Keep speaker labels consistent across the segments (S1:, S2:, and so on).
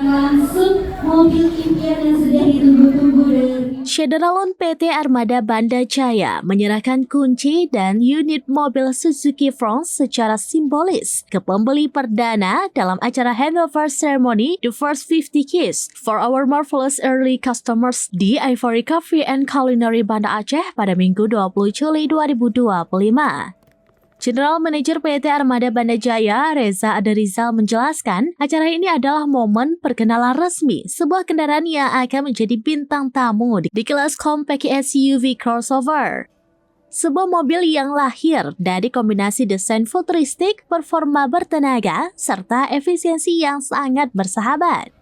S1: Langsung mobil impian yang sudah ditunggu-tunggu dari
S2: Shederalon PT Armada Banda Jaya menyerahkan kunci dan unit mobil Suzuki Front secara simbolis ke pembeli perdana dalam acara handover ceremony The First 50 Keys for our marvelous early customers di Ivory Coffee and Culinary Banda Aceh pada Minggu 20 Juli 2025. General Manager PT Armada Banda Jaya, Reza Adarizal menjelaskan, acara ini adalah momen perkenalan resmi sebuah kendaraan yang akan menjadi bintang tamu di kelas compact SUV crossover. Sebuah mobil yang lahir dari kombinasi desain futuristik, performa bertenaga, serta efisiensi yang sangat bersahabat.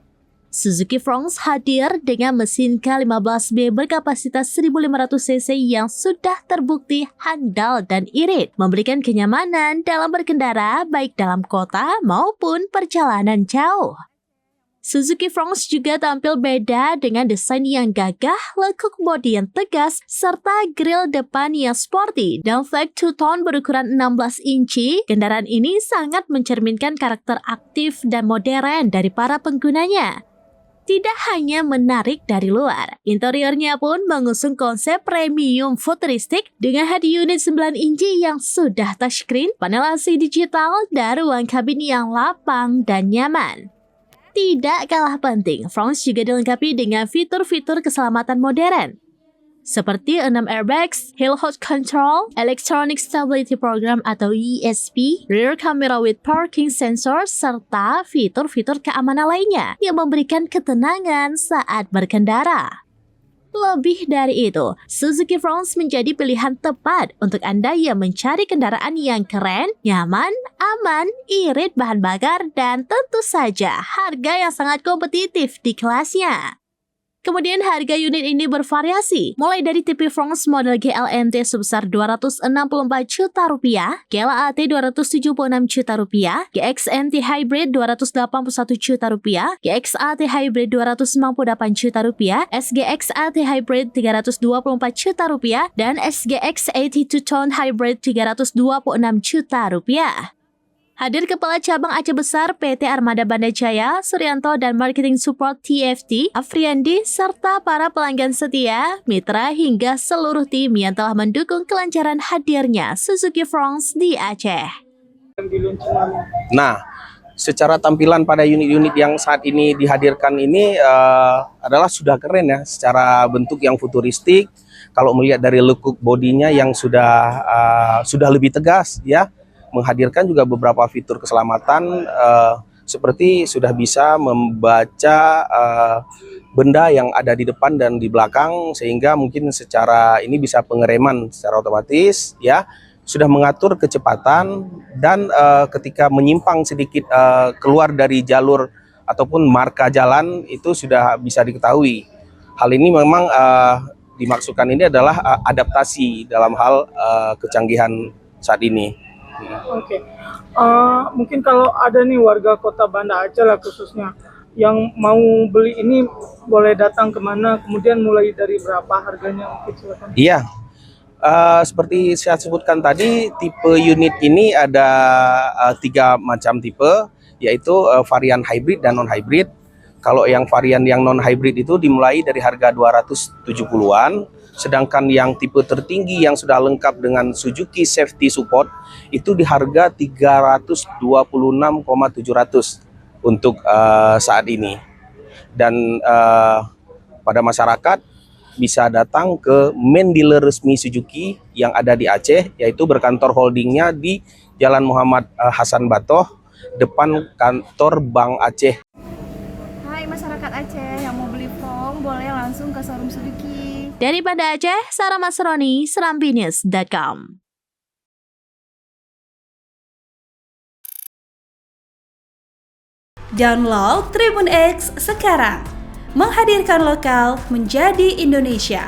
S2: Suzuki Front hadir dengan mesin K15B berkapasitas 1500 cc yang sudah terbukti handal dan irit, memberikan kenyamanan dalam berkendara baik dalam kota maupun perjalanan jauh. Suzuki Front juga tampil beda dengan desain yang gagah, lekuk bodi yang tegas, serta grill depan yang sporty dan flag two-tone berukuran 16 inci. Kendaraan ini sangat mencerminkan karakter aktif dan modern dari para penggunanya. Tidak hanya menarik dari luar, interiornya pun mengusung konsep premium futuristik dengan head unit 9 inci yang sudah touchscreen, panel AC digital, dan ruang kabin yang lapang dan nyaman. Tidak kalah penting, Front juga dilengkapi dengan fitur-fitur keselamatan modern, seperti 6 airbags, hill hold control, electronic stability program atau ESP, rear camera with parking sensor, serta fitur-fitur keamanan lainnya yang memberikan ketenangan saat berkendara. Lebih dari itu, Suzuki Front menjadi pilihan tepat untuk Anda yang mencari kendaraan yang keren, nyaman, aman, irit bahan bakar, dan tentu saja harga yang sangat kompetitif di kelasnya. Kemudian harga unit ini bervariasi, mulai dari tipe Front model GLNT sebesar Rp264 juta, GLAT Rp276 juta, GXNT Hybrid Rp281 juta, GXAT Hybrid Rp298 juta, SGXAT Hybrid Rp324 juta, dan SGX82 Tone Hybrid Rp326 juta. Hadir Kepala Cabang Aceh Besar PT Armada Banda Jaya, Suryanto, dan Marketing Support TFT, Afriandi, serta para pelanggan setia, mitra, hingga seluruh tim yang telah mendukung kelancaran hadirnya Suzuki Front di Aceh.
S3: Nah, secara tampilan pada unit-unit yang saat ini dihadirkan ini adalah sudah keren ya, secara bentuk yang futuristik. Kalau melihat dari lekuk bodinya yang sudah lebih tegas ya, menghadirkan juga beberapa fitur keselamatan seperti sudah bisa membaca benda yang ada di depan dan di belakang, sehingga mungkin secara ini bisa pengereman secara otomatis ya, sudah mengatur kecepatan dan ketika menyimpang sedikit keluar dari jalur ataupun marka jalan itu sudah bisa diketahui. Hal ini memang dimaksudkan ini adalah adaptasi dalam hal kecanggihan saat ini.
S4: Oke. Mungkin kalau ada nih warga kota Banda Aceh lah khususnya yang mau beli ini boleh datang kemana, kemudian mulai dari berapa harganya mungkin silakan.
S3: Iya, seperti saya sebutkan tadi, tipe unit ini ada 3 macam tipe, yaitu varian hybrid dan non-hybrid. Kalau yang varian yang non-hybrid itu dimulai dari harga 270-an, sedangkan yang tipe tertinggi yang sudah lengkap dengan Suzuki Safety Support itu di harga 326.700 untuk saat ini. Dan pada masyarakat bisa datang ke main dealer resmi Suzuki yang ada di Aceh, yaitu berkantor holdingnya di Jalan Muhammad Hasan Batoh, depan kantor Bank Aceh.
S5: Hai masyarakat Aceh yang mau beli Front, boleh langsung ke showroom Suzuki.
S2: Dari Banda Aceh, Sarah Masroni, serambinews.com.
S6: Download Tribun X sekarang, menghadirkan lokal menjadi Indonesia.